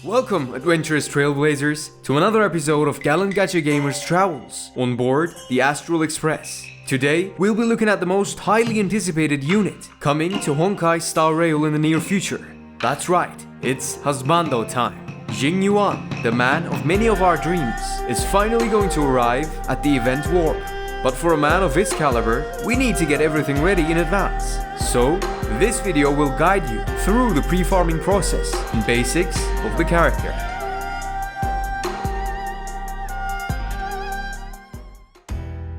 Welcome, adventurous trailblazers, to another episode of Gallant Gacha Gamer's Travels on board the Astral Express. Today, we'll be looking at the most highly anticipated unit coming to Honkai Star Rail in the near future. That's right, it's Husbando time. Jing Yuan, the man of many of our dreams, is finally going to arrive at the event warp. But for a man of his caliber, we need to get everything ready in advance. So, this video will guide you through the pre-farming process and basics of the character.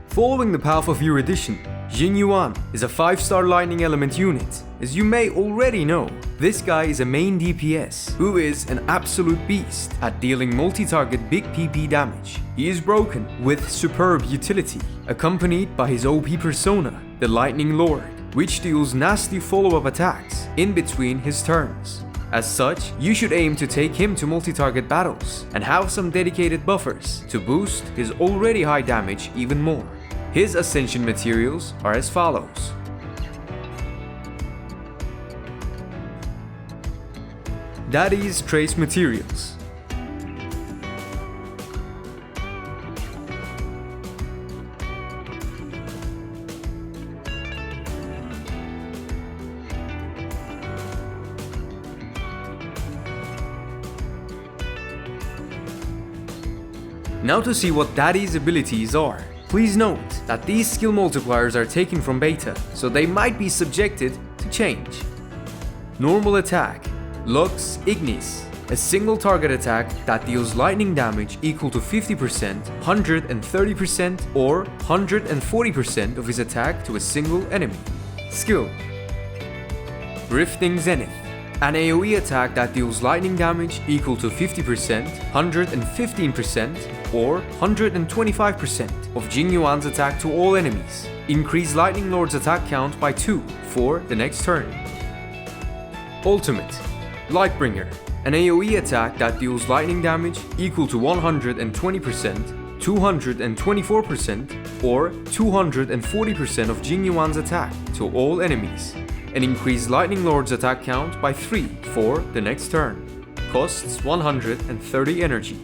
Following the path of your edition, Jing Yuan is a 5-star lightning element unit. As you may already know, this guy is a main DPS who is an absolute beast at dealing multi-target big PP damage. He is broken with superb utility, accompanied by his OP persona, the Lightning Lord, which deals nasty follow-up attacks in between his turns. As such, you should aim to take him to multi-target battles and have some dedicated buffers to boost his already high damage even more. His ascension materials are as follows. Daddy's Trace Materials. Now to see what Daddy's abilities are. Please note that these skill multipliers are taken from beta, so they might be subjected to change. Normal attack. Lux Ignis, a single target attack that deals lightning damage equal to 50%, 130% or 140% of his attack to a single enemy. Skill Rifting Zenith, an AoE attack that deals lightning damage equal to 50%, 115% or 125% of Jing Yuan's attack to all enemies. Increase Lightning Lord's attack count by 2 for the next turn. Ultimate Lightbringer, an AoE attack that deals lightning damage equal to 120%, 224% or 240% of Jing Yuan's attack to all enemies, and increase Lightning Lord's attack count by 3 for the next turn. Costs 130 energy.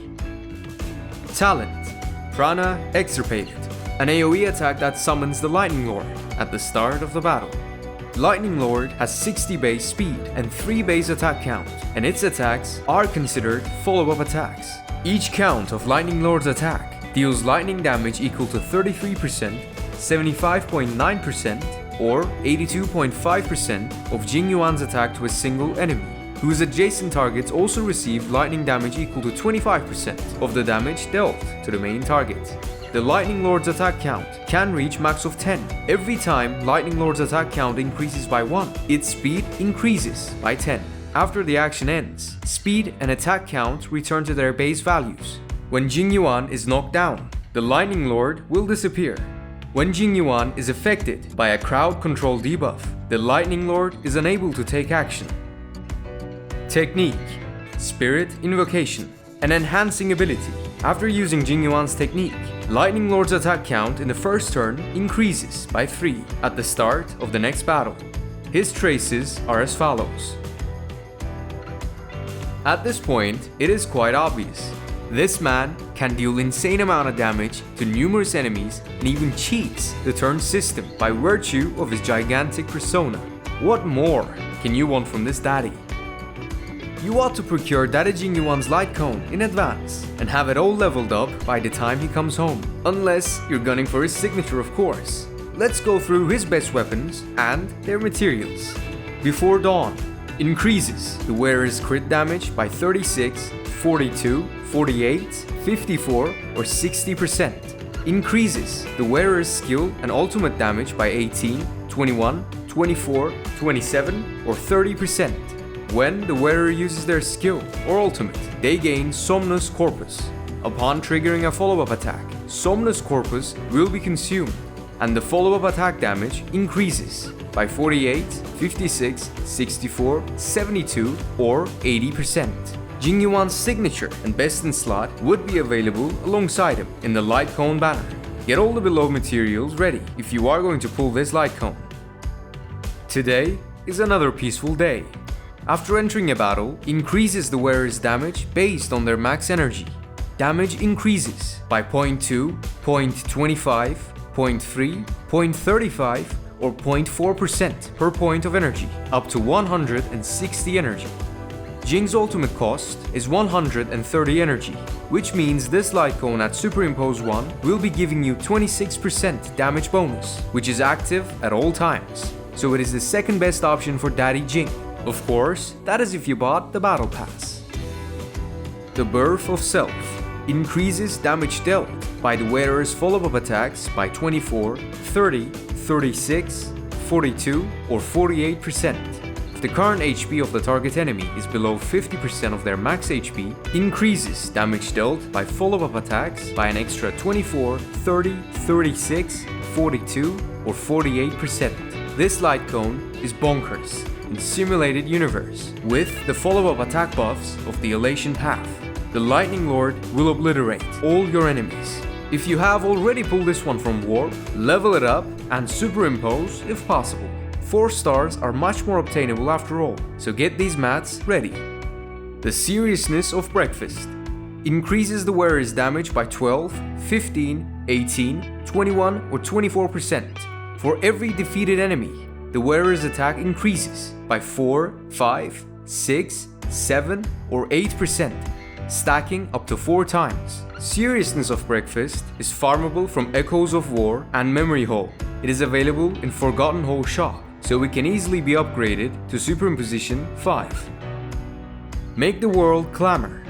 Talent Prana Extirpated, an AoE attack that summons the Lightning Lord at the start of the battle. Lightning Lord has 60 base speed and 3 base attack count, and its attacks are considered follow-up attacks. Each count of Lightning Lord's attack deals lightning damage equal to 33%, 75.9% or 82.5% of Jing Yuan's attack to a single enemy, whose adjacent targets also receive lightning damage equal to 25% of the damage dealt to the main target. The Lightning Lord's attack count can reach max of 10. Every time Lightning Lord's attack count increases by 1, its speed increases by 10. After the action ends, speed and attack count return to their base values. When Jing Yuan is knocked down, the Lightning Lord will disappear. When Jing Yuan is affected by a crowd control debuff, the Lightning Lord is unable to take action. Technique Spirit Invocation, an enhancing ability. After using Jing Yuan's technique, Lightning Lord's attack count in the first turn increases by 3 at the start of the next battle. His traces are as follows. At this point, it is quite obvious. This man can deal insane amount of damage to numerous enemies and even cheats the turn system by virtue of his gigantic persona. What more can you want from this daddy? You ought to procure Daddy Jing Yuan's light cone in advance and have it all leveled up by the time he comes home. Unless you're gunning for his signature, of course. Let's go through his best weapons and their materials. Before Dawn increases the wearer's crit damage by 36, 42, 48, 54 or 60%. Increases the wearer's skill and ultimate damage by 18, 21, 24, 27 or 30%. When the wearer uses their skill or ultimate, they gain Somnus Corpus. Upon triggering a follow-up attack, Somnus Corpus will be consumed, and the follow-up attack damage increases by 48, 56, 64, 72 or 80%. Jing Yuan's signature and best in slot would be available alongside him in the light cone banner. Get all the below materials ready if you are going to pull this light cone. Today is another peaceful day. after entering a battle, increases the wearer's damage based on their max energy. Damage increases by 0.2, 0.25, 0.3, 0.35, or 0.4% per point of energy, up to 160 energy. Jing's ultimate cost is 130 energy, which means this light cone at Superimpose 1 will be giving you 26% damage bonus, which is active at all times, so it is the second best option for Daddy Jing. Of course, that is if you bought the Battle Pass. The Birth of Self increases damage dealt by the wearer's follow-up attacks by 24, 30, 36, 42, or 48%. If the current HP of the target enemy is below 50% of their max HP, increases damage dealt by follow-up attacks by an extra 24, 30, 36, 42, or 48%. This light cone is bonkers in simulated universe with the follow-up attack buffs of the Elation Path. The Lightning Lord will obliterate all your enemies. If you have already pulled this one from Warp, level it up and superimpose if possible. 4 stars are much more obtainable after all, so get these mats ready. The Seriousness of Breakfast increases the wearer's damage by 12, 15, 18, 21, or 24%. For every defeated enemy, the wearer's attack increases by 4, 5, 6, 7, or 8%, stacking up to 4 times. Seriousness of Breakfast is farmable from Echoes of War and Memory Hole. It is available in Forgotten Hole shop, so it can easily be upgraded to Superimposition 5. Make the World Clamor.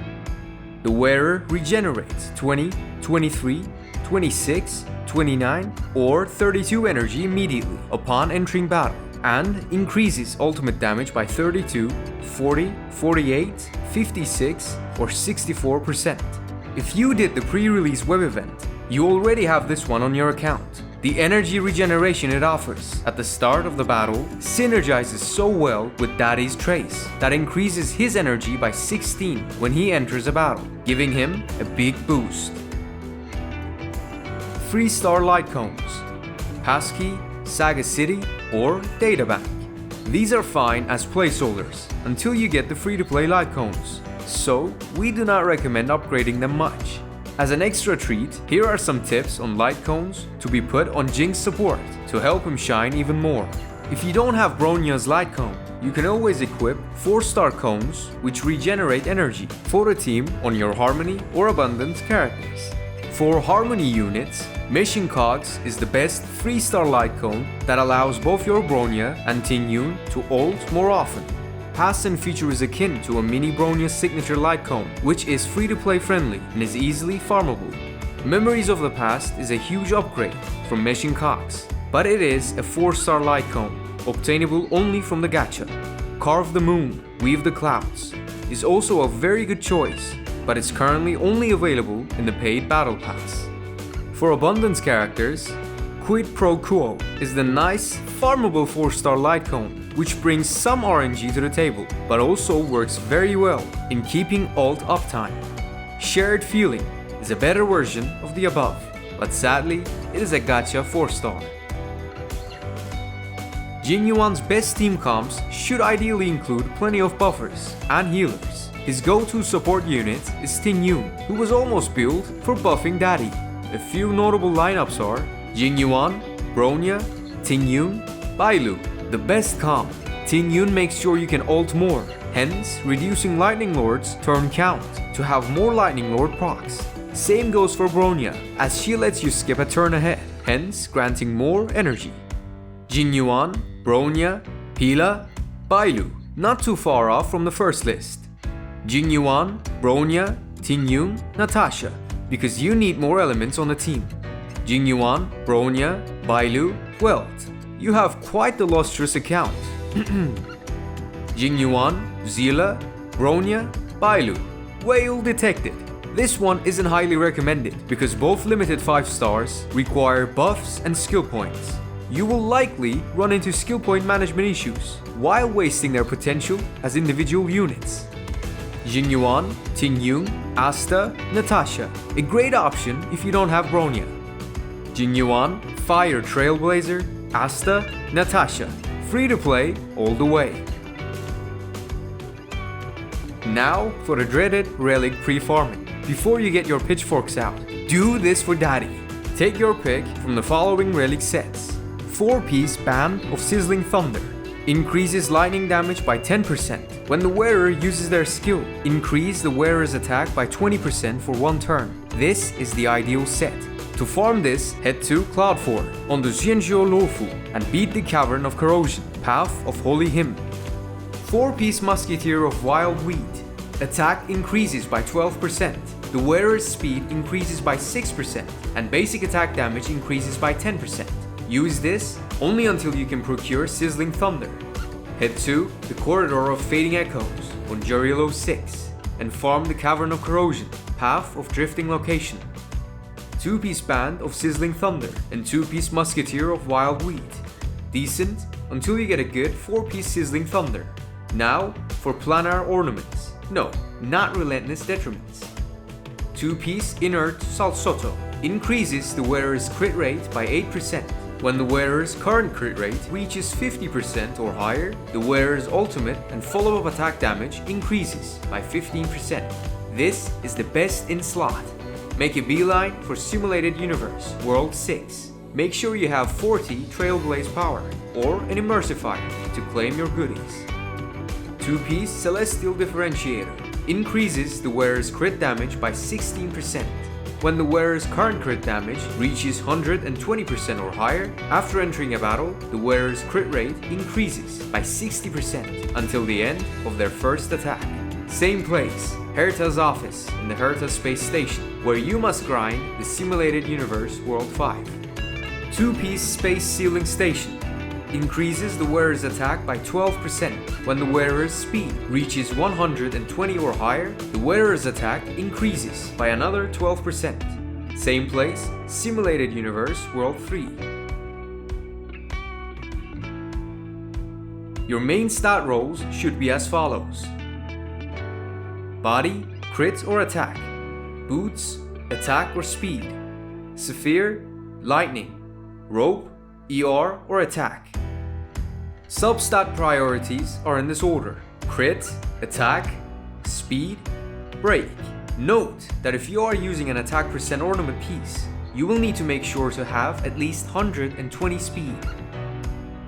The wearer regenerates 20, 23, 26, 29, or 32 energy immediately upon entering battle, and increases ultimate damage by 32, 40, 48, 56, or 64%. If you did the pre-release web event, you already have this one on your account. The energy regeneration it offers at the start of the battle synergizes so well with Daddy's Trace that increases his energy by 16 when he enters a battle, giving him a big boost. 3-star light cones, Passkey, Saga City, or Databank. These are fine as placeholders until you get the free-to-play light cones, so we do not recommend upgrading them much. As an extra treat, here are some tips on light cones to be put on Jing's support to help him shine even more. If you don't have Bronya's light cone, you can always equip 4-star cones which regenerate energy for the team on your Harmony or Abundance characters. For Harmony units, Mission Cogs is the best 3-star light cone that allows both your Bronya and Ting Yun to ult more often. Past and feature is akin to a mini Bronya signature light cone, which is free-to-play friendly and is easily farmable. Memories of the Past is a huge upgrade from Mission Cogs, but it is a 4-star light cone, obtainable only from the gacha. Carve the Moon, Weave the Clouds is also a very good choice, but it's currently only available in the paid Battle Pass. For Abundance characters, Quid Pro Quo is the nice, farmable 4-star light cone, which brings some RNG to the table, but also works very well in keeping ult uptime. Shared Feeling is a better version of the above, but sadly, it is a gacha 4-star. Jing Yuan's best team comps should ideally include plenty of buffers and healers. His go-to support unit is Ting Yun, who was almost built for buffing Daddy. A few notable lineups are Jing Yuan, Bronya, Ting Yun, Bailu. The best comp. Ting Yun makes sure you can ult more, hence reducing Lightning Lord's turn count to have more Lightning Lord procs. Same goes for Bronya, as she lets you skip a turn ahead, hence granting more energy. Jing Yuan, Bronya, Pila, Bailu, not too far off from the first list. Jing Yuan, Bronya, Ting Yun, Natasha, because you need more elements on the team. Jing Yuan, Bronya, Bailu, Wealth. You have quite the lustrous account. Jing Yuan, Zila, Bronya, Bailu. Whale detected. This one isn't highly recommended because both limited 5 stars require buffs and skill points. You will likely run into skill point management issues while wasting their potential as individual units. Jing Yuan, Ting Yun, Asta, Natasha. A great option if you don't have Bronya. Jing Yuan, Fire Trailblazer, Asta, Natasha. Free to play all the way. Now for the dreaded relic pre-farming. Before you get your pitchforks out, do this for daddy. Take your pick from the following relic sets. 4-piece Band of Sizzling Thunder. Increases lightning damage by 10%. When the wearer uses their skill, increase the wearer's attack by 20% for 1 turn. This is the ideal set. To farm this, head to Cloud 4 on the Xianzhou Luofu and beat the Cavern of Corrosion, Path of Holy Hymn. 4-piece Musketeer of Wild Weed. Attack increases by 12%. The wearer's speed increases by 6% and basic attack damage increases by 10%. Use this only until you can procure Sizzling Thunder. Head to the Corridor of Fading Echoes on Jurilo 6 and farm the Cavern of Corrosion, Path of Drifting Location. 2-piece Band of Sizzling Thunder and 2-piece Musketeer of Wild Weed. Decent until you get a good 4-piece Sizzling Thunder. Now for Planar Ornaments. No, not Relentless Detriments. 2-piece Inert Salsotto. Increases the wearer's crit rate by 8%. When the wearer's current crit rate reaches 50% or higher, the wearer's ultimate and follow-up attack damage increases by 15%. This is the best in slot. Make a beeline for Simulated Universe, World 6. Make sure you have 40 Trailblaze power or an Immersifier to claim your goodies. 2-piece Celestial Differentiator. Increases the wearer's crit damage by 16%. When the wearer's current crit damage reaches 120% or higher, after entering a battle, the wearer's crit rate increases by 60% until the end of their first attack. Same place, Herta's office in the Herta Space Station, where you must grind the Simulated Universe World 5. 2-piece Space Sealing Station. Increases the wearer's attack by 12%. When the wearer's speed reaches 120 or higher, the wearer's attack increases by another 12%. Same place, Simulated Universe World 3. Your main stat rolls should be as follows. Body, crit or attack. Boots, attack or speed. Sphere, lightning. Rope, ER or attack. Substat priorities are in this order: crit, attack, speed, break. Note that if you are using an attack percent ornament piece, you will need to make sure to have at least 120 speed.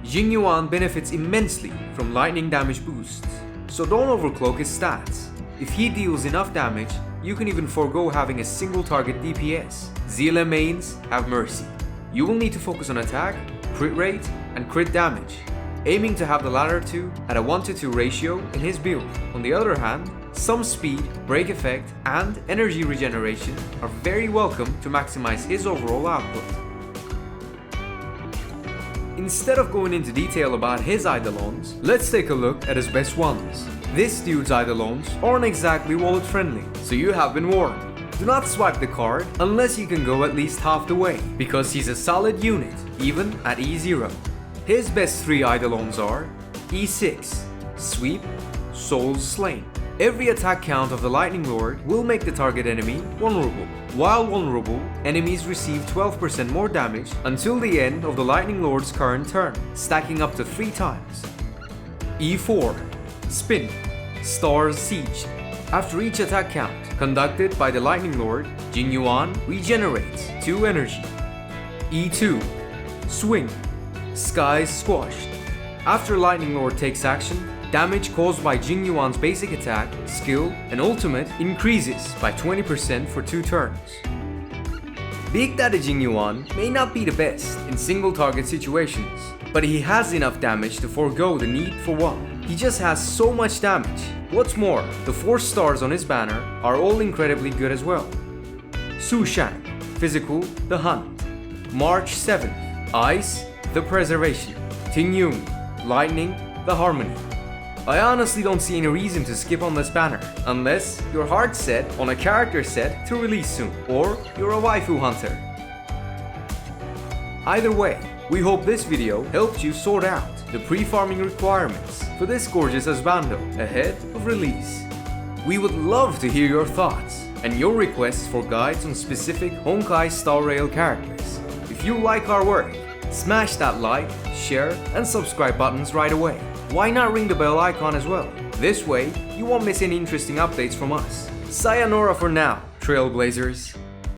Jing Yuan benefits immensely from lightning damage boosts, so don't overcloak his stats. If he deals enough damage, you can even forego having a single target DPS. ZLM mains have mercy. You will need to focus on attack, crit rate, and crit damage, aiming to have the latter two at a 1:2 ratio in his build. On the other hand, some speed, break effect, and energy regeneration are very welcome to maximize his overall output. Instead of going into detail about his Eidolons, let's take a look at his best ones. This dude's Eidolons aren't exactly wallet friendly, so you have been warned. Do not swipe the card unless you can go at least half the way, because he's a solid unit, even at E0. His best 3 Eidolons are E6, Sweep, Souls Slain. Every attack count of the Lightning Lord will make the target enemy vulnerable. While vulnerable, enemies receive 12% more damage until the end of the Lightning Lord's current turn, stacking up to 3 times. E4, Spin, Stars Siege. After each attack count conducted by the Lightning Lord, Jing Yuan regenerates 2 energy. E2, Swing, Skies Squashed. After Lightning Lord takes action, damage caused by Jing Yuan's basic attack, skill, and ultimate increases by 20% for 2 turns. Big Daddy Jing Yuan may not be the best in single target situations, but he has enough damage to forego the need for one. He just has so much damage. What's more, the 4 stars on his banner are all incredibly good as well. Su Shang, Physical, The Hunt. March 7th, Ice, The Preservation. Ting Yun, Lightning, The Harmony. I honestly don't see any reason to skip on this banner, unless you're hard set on a character set to release soon, or you're a waifu hunter. Either way, we hope this video helped you sort out the pre-farming requirements for this gorgeous husbando ahead of release. We would love to hear your thoughts and your requests for guides on specific Honkai Star Rail characters. If you like our work, smash that like, share, and subscribe buttons right away. Why not ring the bell icon as well? This way, you won't miss any interesting updates from us. Sayonara for now, Trailblazers!